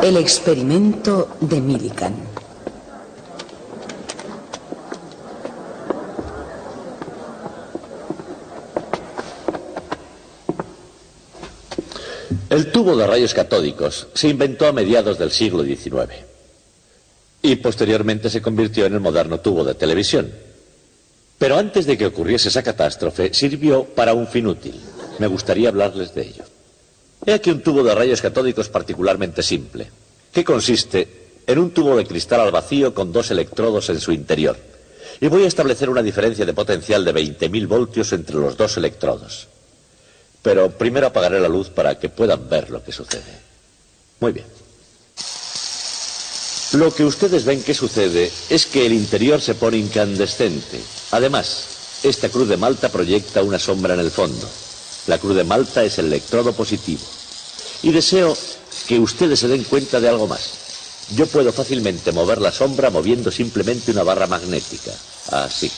El experimento de Millikan. El tubo de rayos catódicos se inventó a mediados del siglo XIX y posteriormente se convirtió en el moderno tubo de televisión. Pero antes de que ocurriese esa catástrofe, sirvió para un fin útil. Me gustaría hablarles de ello. He aquí un tubo de rayos catódicos particularmente simple, que consiste en un tubo de cristal al vacío con dos electrodos en su interior. Y voy a establecer una diferencia de potencial de 20.000 voltios entre los dos electrodos. Pero primero apagaré la luz para que puedan ver lo que sucede. Muy bien. Lo que ustedes ven que sucede es que el interior se pone incandescente. Además, esta cruz de malta proyecta una sombra en el fondo. La cruz de malta es el electrodo positivo. Y deseo que ustedes se den cuenta de algo más. Yo puedo fácilmente mover la sombra moviendo simplemente una barra magnética. Así.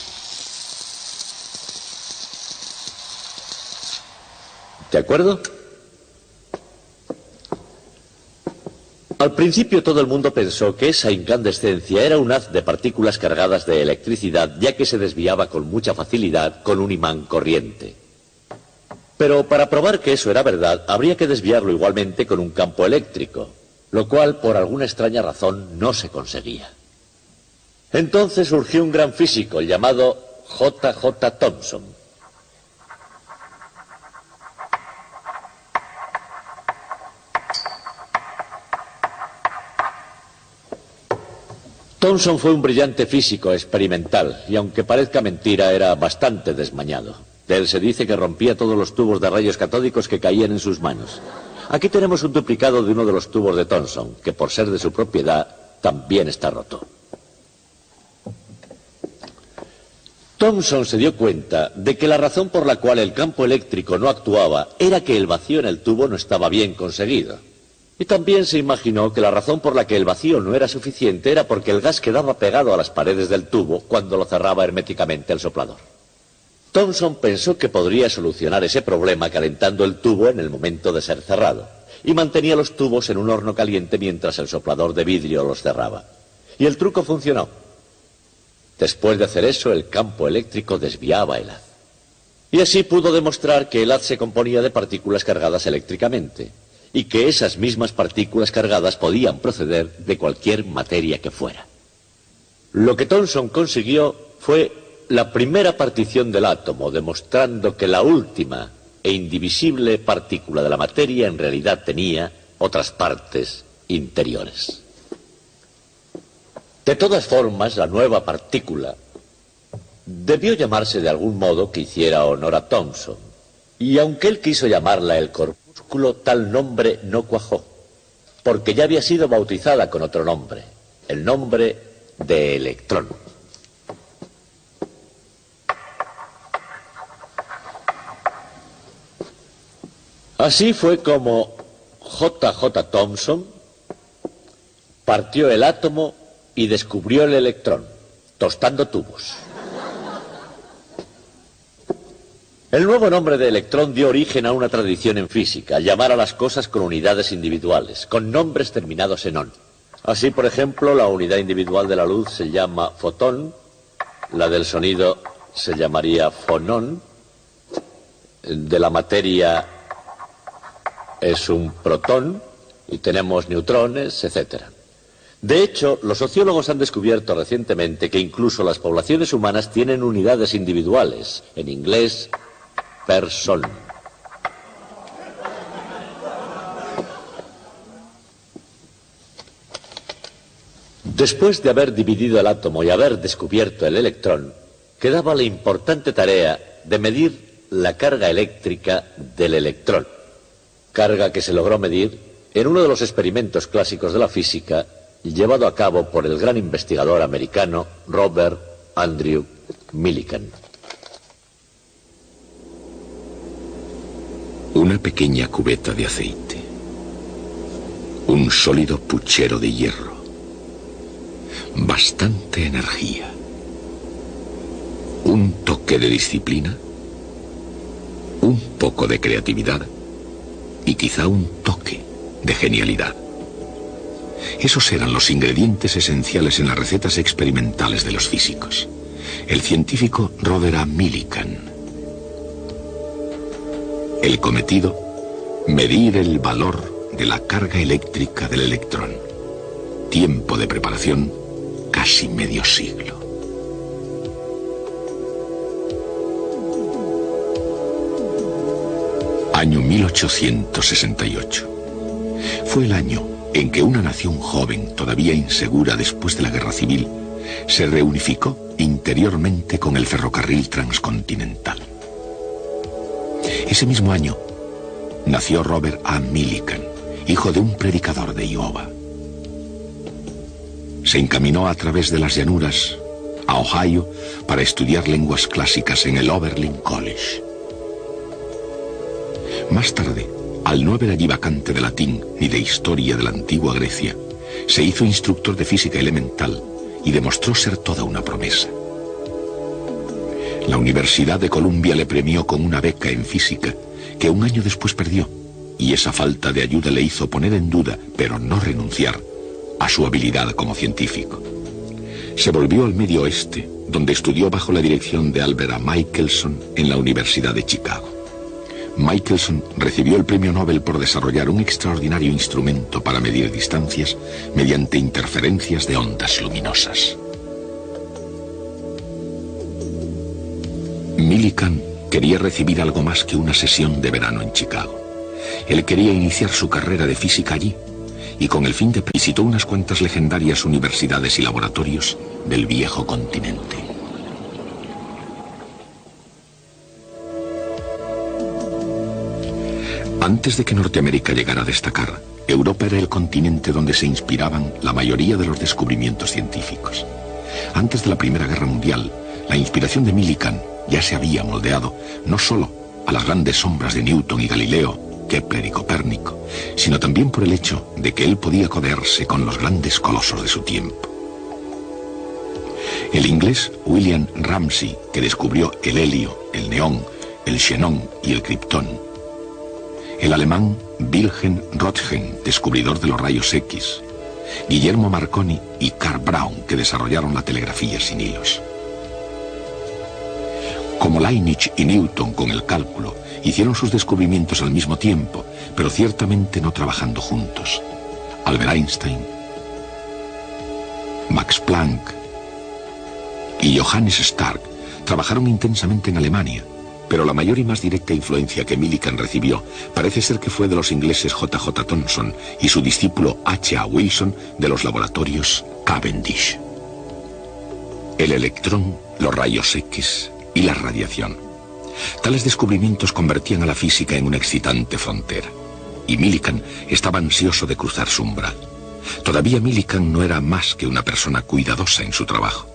¿De acuerdo? Al principio todo el mundo pensó que esa incandescencia era un haz de partículas cargadas de electricidad, ya que se desviaba con mucha facilidad con un imán corriente. Pero para probar que eso era verdad, habría que desviarlo igualmente con un campo eléctrico, lo cual por alguna extraña razón no se conseguía. Entonces surgió un gran físico llamado J.J. Thomson. Thomson fue un brillante físico experimental y aunque parezca mentira era bastante desmañado. De él se dice que rompía todos los tubos de rayos catódicos que caían en sus manos. Aquí tenemos un duplicado de uno de los tubos de Thomson, que por ser de su propiedad también está roto. Thomson se dio cuenta de que la razón por la cual el campo eléctrico no actuaba era que el vacío en el tubo no estaba bien conseguido. Y también se imaginó que la razón por la que el vacío no era suficiente era porque el gas quedaba pegado a las paredes del tubo cuando lo cerraba herméticamente el soplador. Thomson pensó que podría solucionar ese problema calentando el tubo en el momento de ser cerrado, y mantenía los tubos en un horno caliente mientras el soplador de vidrio los cerraba. Y el truco funcionó. Después de hacer eso, el campo eléctrico desviaba el haz. Y así pudo demostrar que el haz se componía de partículas cargadas eléctricamente, y que esas mismas partículas cargadas podían proceder de cualquier materia que fuera. Lo que Thomson consiguió fue la primera partición del átomo, demostrando que la última e indivisible partícula de la materia en realidad tenía otras partes interiores. De todas formas, la nueva partícula debió llamarse de algún modo que hiciera honor a Thomson, y aunque él quiso llamarla el corpúsculo, tal nombre no cuajó, porque ya había sido bautizada con otro nombre, el nombre de electrón. Así fue como J.J. Thomson partió el átomo y descubrió el electrón, tostando tubos. El nuevo nombre de electrón dio origen a una tradición en física, llamar a las cosas con unidades individuales, con nombres terminados en on. Así, por ejemplo, la unidad individual de la luz se llama fotón, la del sonido se llamaría fonón, de la materia es un protón y tenemos neutrones, etc. De hecho, los sociólogos han descubierto recientemente que incluso las poblaciones humanas tienen unidades individuales, en inglés person. Después de haber dividido el átomo y haber descubierto el electrón, quedaba la importante tarea de medir la carga eléctrica del electrón, carga que se logró medir en uno de los experimentos clásicos de la física llevado a cabo por el gran investigador americano Robert Andrew Millikan. Una pequeña cubeta de aceite, un sólido puchero de hierro, bastante energía, un toque de disciplina, un poco de creatividad y quizá un toque de genialidad. Esos eran los ingredientes esenciales en las recetas experimentales de los físicos. El científico Robert A. Millikan. El cometido: medir el valor de la carga eléctrica del electrón. Tiempo de preparación: casi medio siglo. Año 1868. Fue el año en que una nación joven, todavía insegura después de la guerra civil, se reunificó interiormente con el ferrocarril transcontinental. Ese mismo año nació Robert A. Millikan, hijo de un predicador de Iowa. Se encaminó a través de las llanuras a Ohio para estudiar lenguas clásicas en el Oberlin College. Más tarde, al no haber allí vacante de latín ni de historia de la antigua Grecia, se hizo instructor de física elemental y demostró ser toda una promesa. La Universidad de Columbia le premió con una beca en física que un año después perdió, y esa falta de ayuda le hizo poner en duda, pero no renunciar, a su habilidad como científico. Se volvió al Medio Oeste, donde estudió bajo la dirección de Albert A. Michelson en la Universidad de Chicago. Michelson recibió el premio Nobel por desarrollar un extraordinario instrumento para medir distancias mediante interferencias de ondas luminosas. Millikan quería recibir algo más que una sesión de verano en Chicago. Él quería iniciar su carrera de física allí, y con el fin de visitó unas cuantas legendarias universidades y laboratorios del viejo continente. Antes de que Norteamérica llegara a destacar, Europa era el continente donde se inspiraban la mayoría de los descubrimientos científicos. Antes de la Primera Guerra Mundial, la inspiración de Millikan ya se había moldeado no solo a las grandes sombras de Newton y Galileo, Kepler y Copérnico, sino también por el hecho de que él podía codearse con los grandes colosos de su tiempo. El inglés William Ramsay, que descubrió el helio, el neón, el xenón y el kriptón. El alemán Wilhelm Röntgen, descubridor de los rayos X. Guillermo Marconi y Karl Braun, que desarrollaron la telegrafía sin hilos. Como Leibniz y Newton con el cálculo, hicieron sus descubrimientos al mismo tiempo, pero ciertamente no trabajando juntos. Albert Einstein, Max Planck y Johannes Stark trabajaron intensamente en Alemania, pero la mayor y más directa influencia que Millikan recibió parece ser que fue de los ingleses J.J. Thomson y su discípulo H.A. Wilson de los laboratorios Cavendish. El electrón, los rayos X y la radiación. Tales descubrimientos convertían a la física en una excitante frontera, y Millikan estaba ansioso de cruzar su umbral. Todavía Millikan no era más que una persona cuidadosa en su trabajo.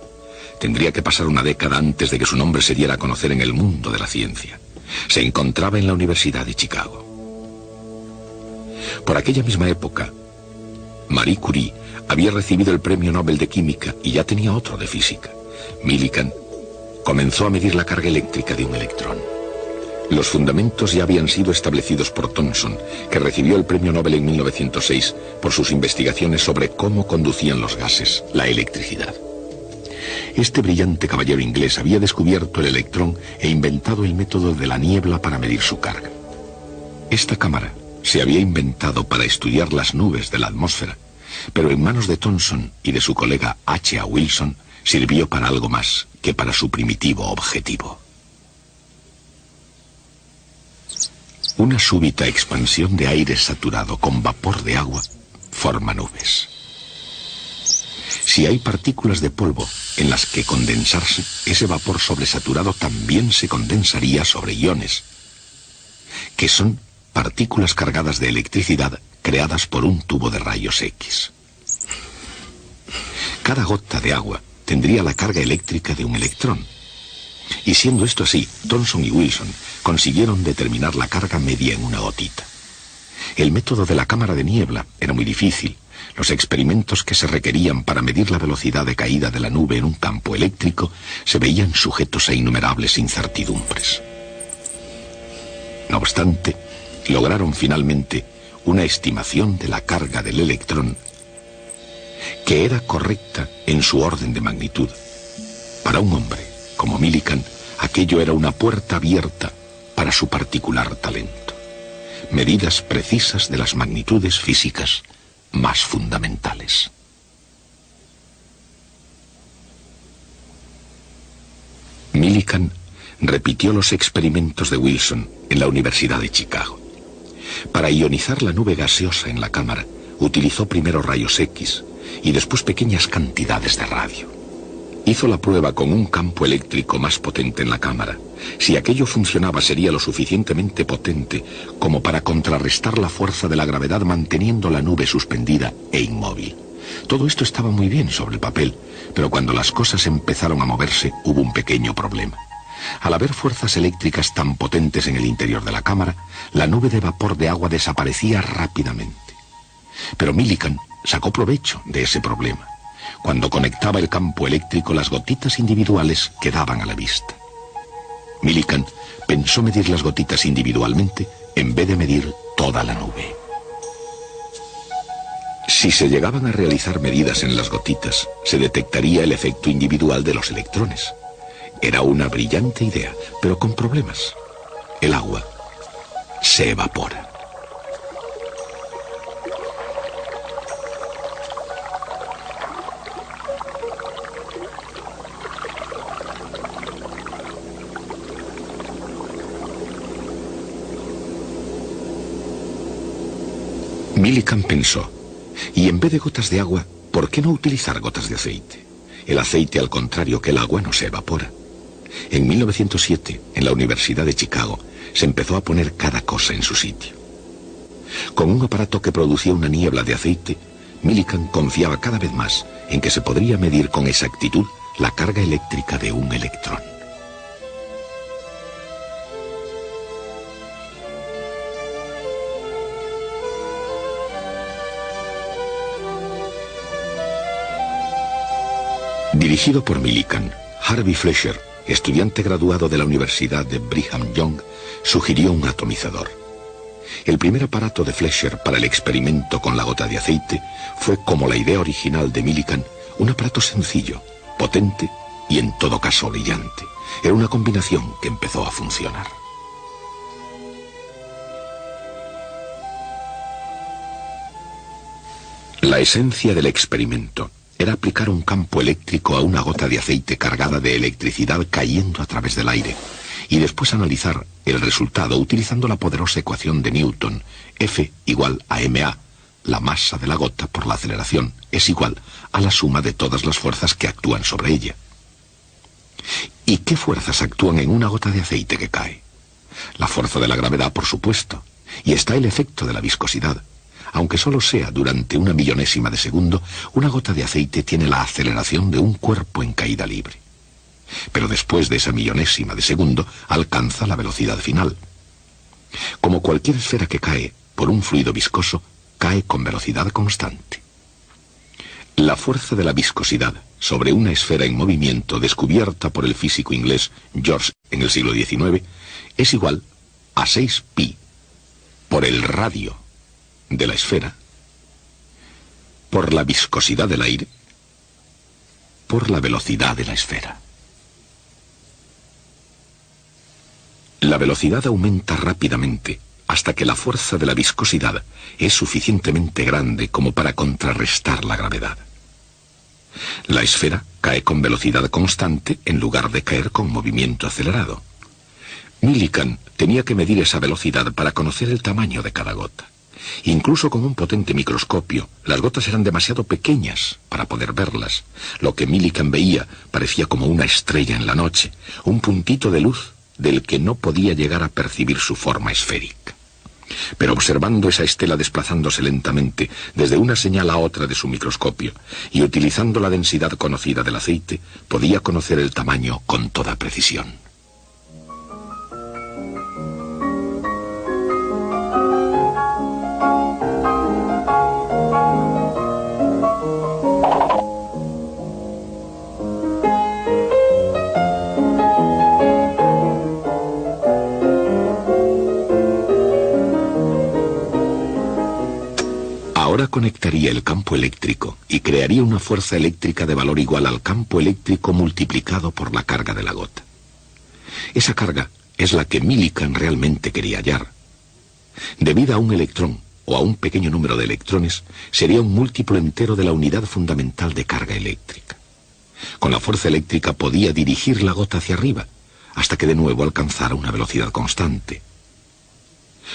Tendría que pasar una década antes de que su nombre se diera a conocer en el mundo de la ciencia. Se encontraba en la Universidad de Chicago. Por aquella misma época, Marie Curie había recibido el Premio Nobel de Química y ya tenía otro de Física. Millikan comenzó a medir la carga eléctrica de un electrón. Los fundamentos ya habían sido establecidos por Thomson, que recibió el Premio Nobel en 1906 por sus investigaciones sobre cómo conducían los gases la electricidad. Este brillante caballero inglés había descubierto el electrón e inventado el método de la niebla para medir su carga. Esta cámara se había inventado para estudiar las nubes de la atmósfera, pero en manos de Thomson y de su colega H.A. Wilson sirvió para algo más que para su primitivo objetivo. Una súbita expansión de aire saturado con vapor de agua forma nubes. Si hay partículas de polvo en las que condensarse, ese vapor sobresaturado también se condensaría sobre iones, que son partículas cargadas de electricidad creadas por un tubo de rayos X. Cada gota de agua tendría la carga eléctrica de un electrón. Y siendo esto así, Thomson y Wilson consiguieron determinar la carga media en una gotita. El método de la cámara de niebla era muy difícil. Los experimentos que se requerían para medir la velocidad de caída de la nube en un campo eléctrico se veían sujetos a innumerables incertidumbres. No obstante, lograron finalmente una estimación de la carga del electrón que era correcta en su orden de magnitud. Para un hombre como Millikan, aquello era una puerta abierta para su particular talento. Medidas precisas de las magnitudes físicas más fundamentales. Millikan repitió los experimentos de Wilson en la Universidad de Chicago. Para ionizar la nube gaseosa en la cámara, utilizó primero rayos X y después pequeñas cantidades de radio. Hizo la prueba con un campo eléctrico más potente en la cámara. Si aquello funcionaba, sería lo suficientemente potente como para contrarrestar la fuerza de la gravedad, manteniendo la nube suspendida e inmóvil. Todo esto estaba muy bien sobre el papel, pero cuando las cosas empezaron a moverse, hubo un pequeño problema. Al haber fuerzas eléctricas tan potentes en el interior de la cámara, la nube de vapor de agua desaparecía rápidamente. Pero Millikan sacó provecho de ese problema. Cuando conectaba el campo eléctrico, las gotitas individuales quedaban a la vista. Millikan pensó medir las gotitas individualmente en vez de medir toda la nube. Si se llegaban a realizar medidas en las gotitas, se detectaría el efecto individual de los electrones. Era una brillante idea, pero con problemas. El agua se evapora. Millikan pensó, y en vez de gotas de agua, ¿por qué no utilizar gotas de aceite? El aceite, al contrario que el agua, no se evapora. En 1907, en la Universidad de Chicago, se empezó a poner cada cosa en su sitio. Con un aparato que producía una niebla de aceite, Millikan confiaba cada vez más en que se podría medir con exactitud la carga eléctrica de un electrón. Dirigido por Millikan, Harvey Fletcher, estudiante graduado de la Universidad de Brigham Young, sugirió un atomizador. El primer aparato de Fletcher para el experimento con la gota de aceite fue, como la idea original de Millikan, un aparato sencillo, potente y en todo caso brillante. Era una combinación que empezó a funcionar. La esencia del experimento era aplicar un campo eléctrico a una gota de aceite cargada de electricidad cayendo a través del aire, y después analizar el resultado utilizando la poderosa ecuación de Newton, F igual a ma, la masa de la gota por la aceleración, es igual a la suma de todas las fuerzas que actúan sobre ella. ¿Y qué fuerzas actúan en una gota de aceite que cae? La fuerza de la gravedad, por supuesto, y está el efecto de la viscosidad. Aunque solo sea durante una millonésima de segundo, una gota de aceite tiene la aceleración de un cuerpo en caída libre. Pero después de esa millonésima de segundo, alcanza la velocidad final. Como cualquier esfera que cae por un fluido viscoso, cae con velocidad constante. La fuerza de la viscosidad sobre una esfera en movimiento descubierta por el físico inglés George en el siglo XIX es igual a 6π por el radio de la esfera, por la viscosidad del aire, por la velocidad de la esfera. La velocidad aumenta rápidamente hasta que la fuerza de la viscosidad es suficientemente grande como para contrarrestar la gravedad. La esfera cae con velocidad constante en lugar de caer con movimiento acelerado. Millikan tenía que medir esa velocidad para conocer el tamaño de cada gota. Incluso con un potente microscopio, las gotas eran demasiado pequeñas para poder verlas. Lo que Millikan veía parecía como una estrella en la noche, un puntito de luz del que no podía llegar a percibir su forma esférica. Pero observando esa estela desplazándose lentamente desde una señal a otra de su microscopio y utilizando la densidad conocida del aceite, podía conocer el tamaño con toda precisión. conectaría el campo eléctrico y crearía una fuerza eléctrica de valor igual al campo eléctrico multiplicado por la carga de la gota. Esa carga es la que Millikan realmente quería hallar. Debida a un electrón o a un pequeño número de electrones, sería un múltiplo entero de la unidad fundamental de carga eléctrica. Con la fuerza eléctrica podía dirigir la gota hacia arriba, hasta que de nuevo alcanzara una velocidad constante.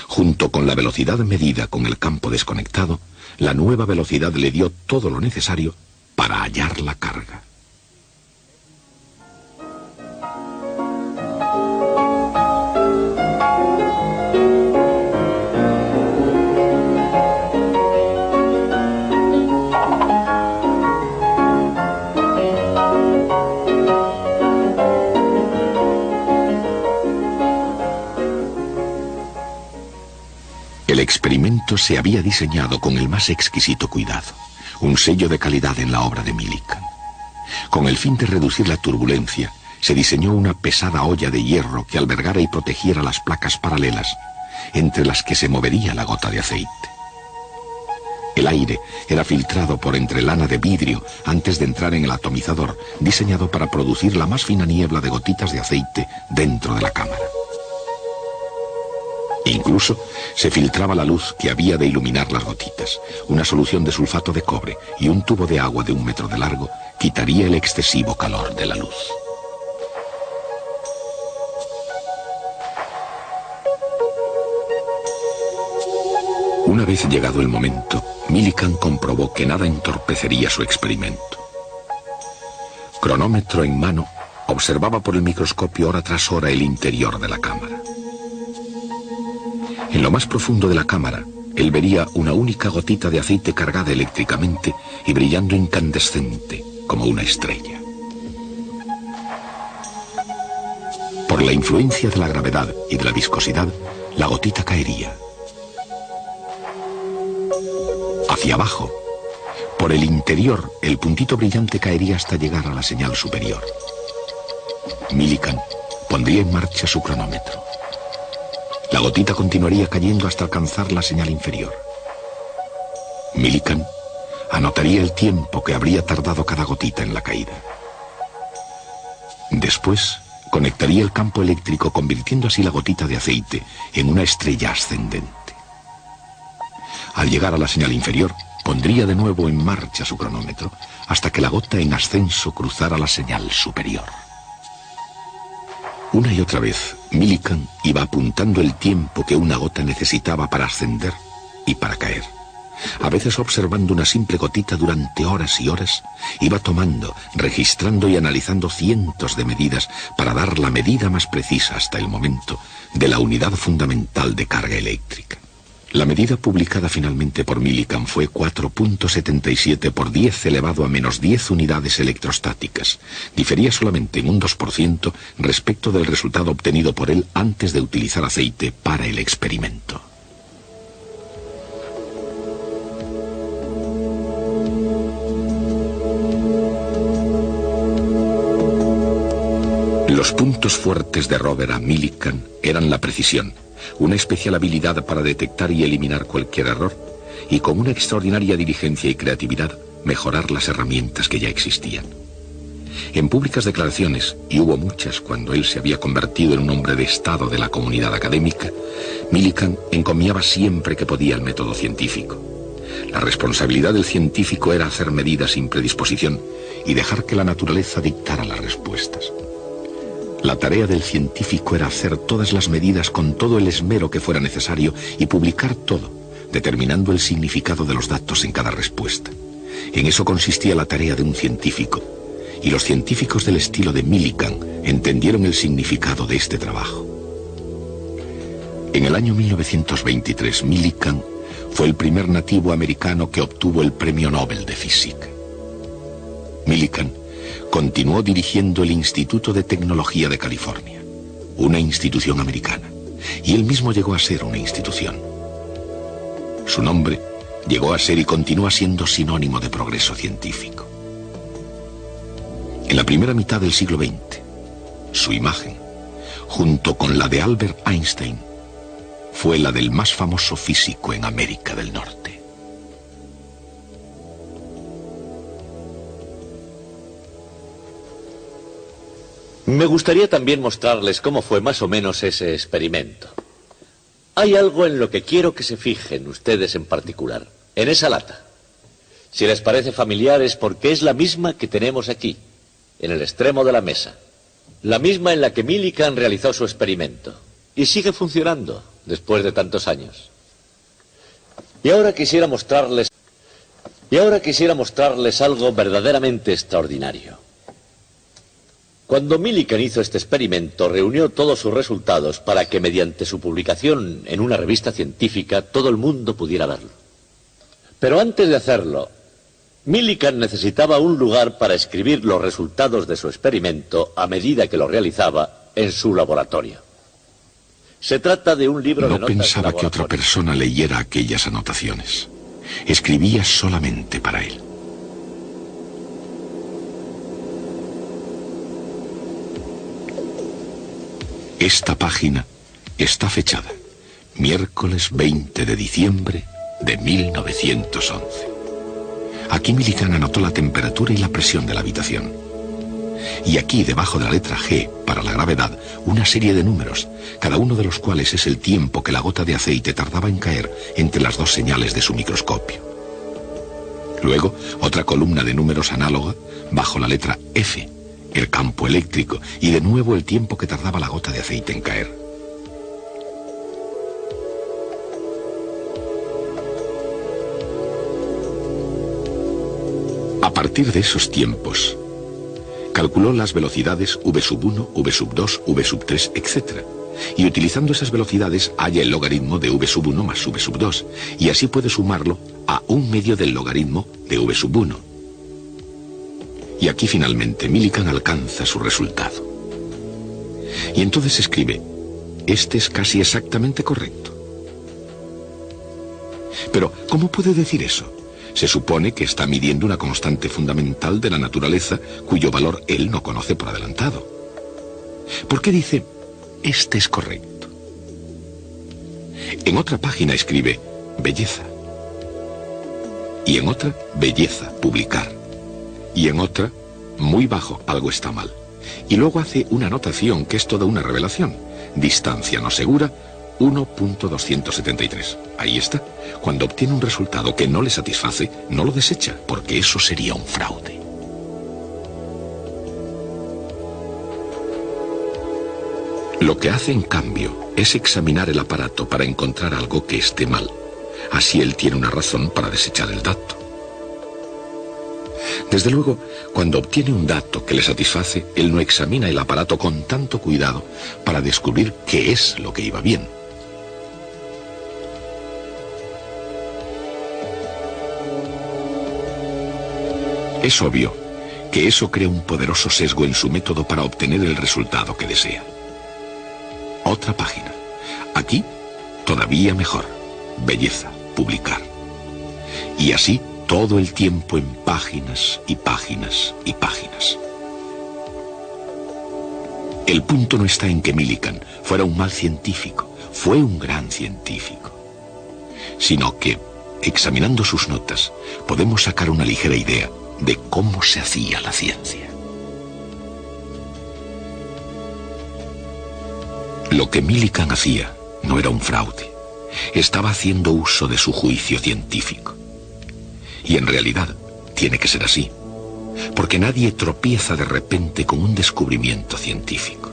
Junto con la velocidad medida con el campo desconectado, la nueva velocidad le dio todo lo necesario para hallar la carga. El experimento se había diseñado con el más exquisito cuidado, un sello de calidad en la obra de Millikan. Con el fin de reducir la turbulencia, se diseñó una pesada olla de hierro que albergara y protegiera las placas paralelas, entre las que se movería la gota de aceite. El aire era filtrado por entre lana de vidrio antes de entrar en el atomizador, diseñado para producir la más fina niebla de gotitas de aceite dentro de la cámara. Incluso se filtraba la luz que había de iluminar las gotitas. Una solución de sulfato de cobre y un tubo de agua de 1 metro de largo quitaría el excesivo calor de la luz. Una vez llegado el momento, Millikan comprobó que nada entorpecería su experimento. Cronómetro en mano, observaba por el microscopio hora tras hora el interior de la cámara. En lo más profundo de la cámara, él vería una única gotita de aceite cargada eléctricamente y brillando incandescente como una estrella. Por la influencia de la gravedad y de la viscosidad, la gotita caería. Hacia abajo, por el interior, el puntito brillante caería hasta llegar a la señal superior. Millikan pondría en marcha su cronómetro. La gotita continuaría cayendo hasta alcanzar la señal inferior. Millikan anotaría el tiempo que habría tardado cada gotita en la caída. Después, conectaría el campo eléctrico, convirtiendo así la gotita de aceite en una estrella ascendente. Al llegar a la señal inferior, pondría de nuevo en marcha su cronómetro hasta que la gota en ascenso cruzara la señal superior. Una y otra vez, Millikan iba apuntando el tiempo que una gota necesitaba para ascender y para caer. A veces observando una simple gotita durante horas y horas, iba tomando, registrando y analizando cientos de medidas para dar la medida más precisa hasta el momento de la unidad fundamental de carga eléctrica. La medida publicada finalmente por Millikan fue 4.77 por 10 elevado a menos 10 unidades electrostáticas. Difería solamente en un 2% respecto del resultado obtenido por él antes de utilizar aceite para el experimento. Los puntos fuertes de Robert Millikan eran la precisión, una especial habilidad para detectar y eliminar cualquier error, y con una extraordinaria diligencia y creatividad mejorar las herramientas que ya existían. En públicas declaraciones, y hubo muchas cuando él se había convertido en un hombre de estado de la comunidad académica, Millikan encomiaba siempre que podía el método científico. La responsabilidad del científico era hacer medidas sin predisposición y dejar que la naturaleza dictara las respuestas. La tarea del científico era hacer todas las medidas con todo el esmero que fuera necesario y publicar todo, determinando el significado de los datos en cada respuesta. En eso consistía la tarea de un científico, y los científicos del estilo de Millikan entendieron el significado de este trabajo. En el año 1923, Millikan fue el primer nativo americano que obtuvo el Premio Nobel de Física. Millikan continuó dirigiendo el Instituto de Tecnología de California, una institución americana, y él mismo llegó a ser una institución. Su nombre llegó a ser y continúa siendo sinónimo de progreso científico. En la primera mitad del siglo XX, su imagen, junto con la de Albert Einstein, fue la del más famoso físico en América del Norte. Me gustaría también mostrarles cómo fue más o menos ese experimento. Hay algo en lo que quiero que se fijen ustedes en particular, en esa lata. Si les parece familiar es porque es la misma que tenemos aquí, en el extremo de la mesa. La misma en la que Millikan realizó su experimento. Y sigue funcionando después de tantos años. Y ahora quisiera mostrarles algo verdaderamente extraordinario. Cuando Millikan hizo este experimento, reunió todos sus resultados para que mediante su publicación en una revista científica todo el mundo pudiera verlo. Pero antes de hacerlo, Millikan necesitaba un lugar para escribir los resultados de su experimento a medida que lo realizaba en su laboratorio. Se trata de un libro de notas. No pensaba que otra persona leyera aquellas anotaciones. Escribía solamente para él. Esta página está fechada miércoles 20 de diciembre de 1911. Aquí Millikan anotó la temperatura y la presión de la habitación. Y aquí, debajo de la letra G, para la gravedad, una serie de números, cada uno de los cuales es el tiempo que la gota de aceite tardaba en caer entre las dos señales de su microscopio. Luego, otra columna de números análoga, bajo la letra F, el campo eléctrico, y de nuevo el tiempo que tardaba la gota de aceite en caer. A partir de esos tiempos, calculó las velocidades v1, v2, v3, etc. Y utilizando esas velocidades halla el logaritmo de v1 más v2, y así puede sumarlo a 1/2 del logaritmo de v1. Y aquí finalmente Millikan alcanza su resultado. Y entonces escribe, este es casi exactamente correcto. Pero, ¿cómo puede decir eso? Se supone que está midiendo una constante fundamental de la naturaleza cuyo valor él no conoce por adelantado. ¿Por qué dice, este es correcto? En otra página escribe, belleza. Y en otra, belleza, publicar. Y en otra, muy bajo, algo está mal. Y luego hace una anotación que es toda una revelación. Distancia no segura, 1.273. Ahí está. Cuando obtiene un resultado que no le satisface, no lo desecha, porque eso sería un fraude. Lo que hace, en cambio, es examinar el aparato para encontrar algo que esté mal. Así él tiene una razón para desechar el dato. Desde luego, cuando obtiene un dato que le satisface, él no examina el aparato con tanto cuidado para descubrir qué es lo que iba bien. Es obvio que eso crea un poderoso sesgo en su método para obtener el resultado que desea. Otra página. Aquí, todavía mejor. Belleza, publicar. Y así, todo el tiempo en páginas y páginas y páginas. El punto no está en que Millikan fuera un mal científico, fue un gran científico, sino que, examinando sus notas, podemos sacar una ligera idea de cómo se hacía la ciencia. Lo que Millikan hacía no era un fraude, estaba haciendo uso de su juicio científico. Y en realidad tiene que ser así, porque nadie tropieza de repente con un descubrimiento científico.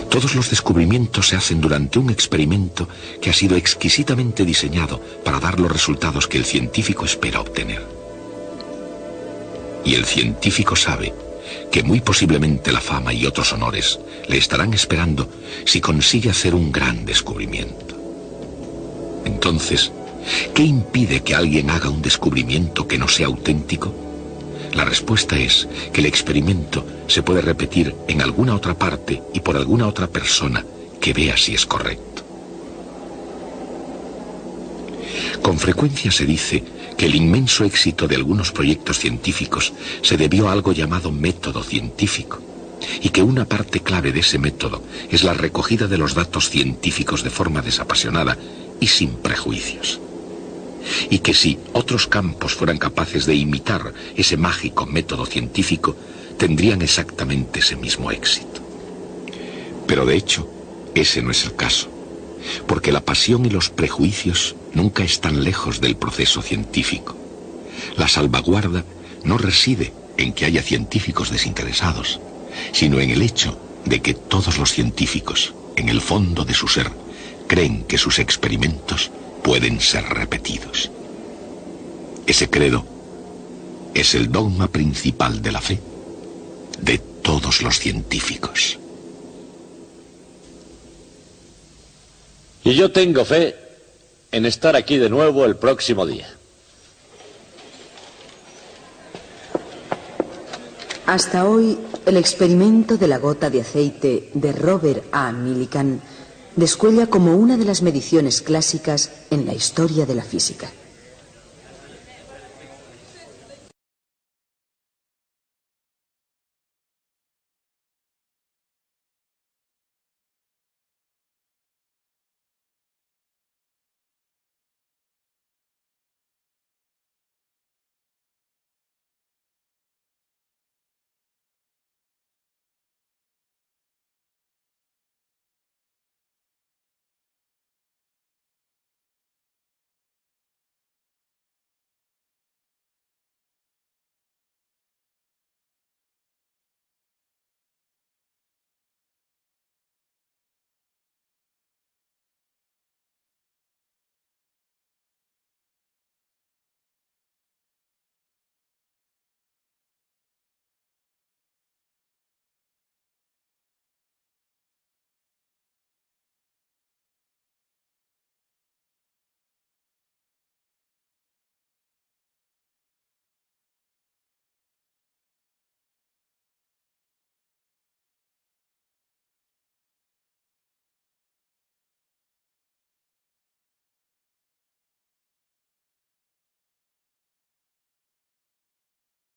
Todos los descubrimientos se hacen durante un experimento que ha sido exquisitamente diseñado para dar los resultados que el científico espera obtener. Y el científico sabe que muy posiblemente la fama y otros honores le estarán esperando si consigue hacer un gran descubrimiento. Entonces, ¿qué impide que alguien haga un descubrimiento que no sea auténtico? La respuesta es que el experimento se puede repetir en alguna otra parte y por alguna otra persona que vea si es correcto. Con frecuencia se dice que el inmenso éxito de algunos proyectos científicos se debió a algo llamado método científico, y que una parte clave de ese método es la recogida de los datos científicos de forma desapasionada y sin prejuicios. Y que si otros campos fueran capaces de imitar ese mágico método científico, tendrían exactamente ese mismo éxito. Pero de hecho, ese no es el caso, porque la pasión y los prejuicios nunca están lejos del proceso científico. La salvaguarda no reside en que haya científicos desinteresados, sino en el hecho de que todos los científicos, en el fondo de su ser, creen que sus experimentos pueden ser repetidos. Ese credo es el dogma principal de la fe de todos los científicos. Y yo tengo fe en estar aquí de nuevo el próximo día. Hasta hoy, el experimento de la gota de aceite de Robert A. Millikan descuella como una de las mediciones clásicas en la historia de la física.